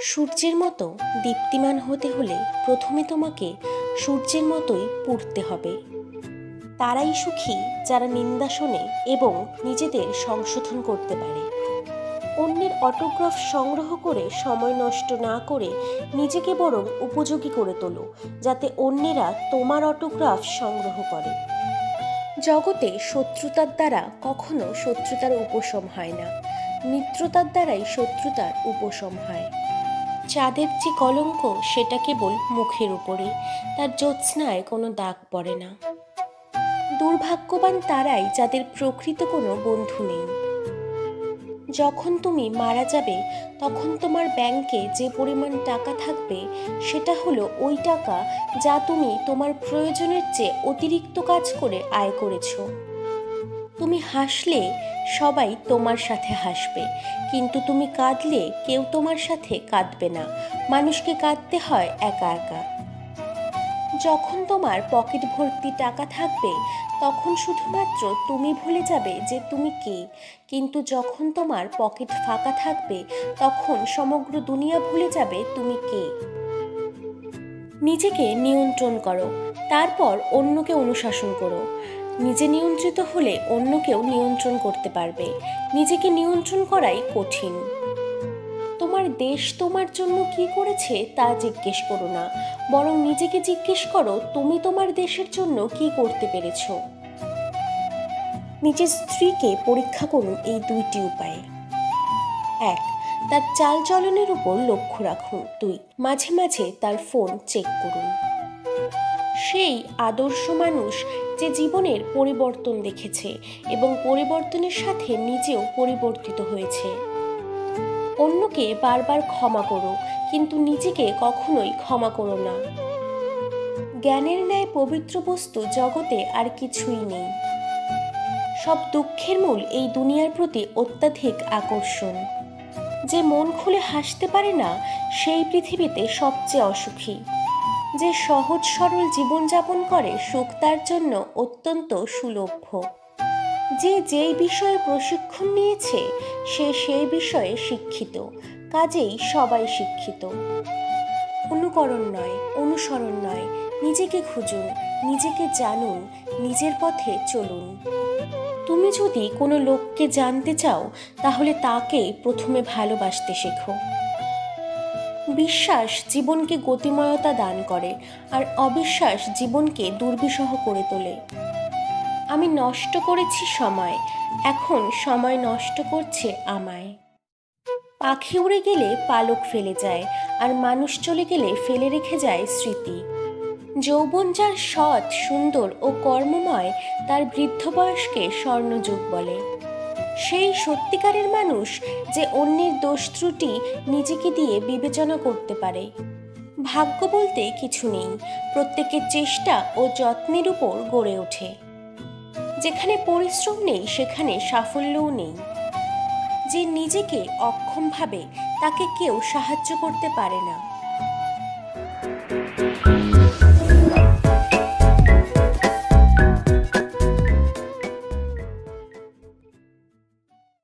সূর্যের মতো দীপ্তিমান হতে হলে প্রথমে তোমাকে সূর্যের মতোই পড়তে হবে। তারাই সুখী যারা নিন্দা শোনে এবং নিজেদের সংশোধন করতে পারে। অন্যের অটোগ্রাফ সংগ্রহ করে সময় নষ্ট না করে নিজেকে বরং উপযোগী করে তোলো, যাতে অন্যেরা তোমার অটোগ্রাফ সংগ্রহ করে। জগতে শত্রুতার দ্বারা কখনো শত্রুতার উপশম হয় না, মিত্রতার দ্বারাই শত্রুতার উপশম হয়। চাঁদের যে কলঙ্ক সেটা কেবল মুখের উপরে, তার জ্যোৎস্নায় কোনো দাগ পড়ে না। দুর্ভাগ্যবান তারাই যাদের প্রকৃত কোনো বন্ধু নেই। যখন তুমি মারা যাবে তখন তোমার ব্যাংকে যে পরিমাণ টাকা থাকবে সেটা হলো ওই টাকা যা তুমি তোমার প্রয়োজনের চেয়ে অতিরিক্ত কাজ করে আয় করেছো। তুমি হাসলে সবাই তোমার সাথে হাসবে, কিন্তু তুমি কাঁদলে কেউ তোমার সাথে কাঁদবে না। মানুষকে কাঁদতে হয় একা একা। যখন তোমার পকেট ভর্তি টাকা থাকবে তখন শুধুমাত্র তুমি ভুলে যাবে যে তুমি কে, কিন্তু যখন তোমার পকেট ফাঁকা থাকবে তখন সমগ্র দুনিয়া ভুলে যাবে তুমি কে। নিজেকে নিয়ন্ত্রণ করো, তারপর অন্যকে অনুশাসন করো। নিজে নিয়ন্ত্রিত হলে অন্যকেও নিয়ন্ত্রণ করতে পারবে। নিজেকে নিয়ন্ত্রণ করাই কঠিন। তোমার দেশ তোমার জন্য কি করেছে তা জিজ্ঞেস করো না, বরং নিজেকে জিজ্ঞেস করো তুমি তোমার দেশের জন্য কি করতে পেরেছ। নিজের স্ত্রীকে পরীক্ষা করুন এই দুইটি উপায়ে। 1. তার চালচলনের উপর লক্ষ্য রাখুন। 2. মাঝে মাঝে তার ফোন চেক করুন। সেই আদর্শ মানুষ যে জীবনের পরিবর্তন দেখেছে এবং পরিবর্তনের সাথে নিজেও পরিবর্তিত হয়েছে। অন্যকে বারবার ক্ষমা করো, কিন্তু নিজেকে কখনোই ক্ষমা করো না। জ্ঞানের ন্যায় পবিত্র বস্তু জগতে আর কিছুই নেই। সব দুঃখের মূল এই দুনিয়ার প্রতি অত্যাধিক আকর্ষণ। যে মন খুলে হাসতে পারে না সেই পৃথিবীতে সবচেয়ে অসুখী। যে সহজ সরল জীবনযাপন করে সুখ তার জন্য অত্যন্ত সুলভ্য। যে যেই বিষয়ে প্রশিক্ষণ নিয়েছে সে সেই বিষয়ে শিক্ষিত, কাজেই সবাই শিক্ষিত। অনুকরণ নয়, অনুসরণ নয়, নিজেকে খুঁজুন, নিজেকে জানুন, নিজের পথে চলুন। তুমি যদি কোনো লোককে জানতে চাও তাহলে তাকে প্রথমে ভালোবাসতে শেখো। বিশ্বাস জীবনকে গতিময়তা দান করে, আর অবিশ্বাস জীবনকে দুর্বিষহ করে তোলে। আমি নষ্ট করেছি সময়, এখন সময় নষ্ট করছে আমায়। পাখি উড়ে গেলে পালক ফেলে যায়, আর মানুষ চলে গেলে ফেলে রেখে যায় স্মৃতি। যৌবন যার সৎ, সুন্দর ও কর্মময় তার বৃদ্ধ বয়সকে স্বর্ণযুগ বলে। সেই সত্যিকারের মানুষ যে অন্যের দোষ ত্রুটি নিজেকে দিয়ে বিবেচনা করতে পারে। ভাগ্য বলতে কিছু নেই, প্রত্যেকের চেষ্টা ও যত্নের উপর গড়ে ওঠে। যেখানে পরিশ্রম নেই সেখানে সাফল্যও নেই। যে নিজেকে অক্ষম ভাবে তাকে কেউ সাহায্য করতে পারে না।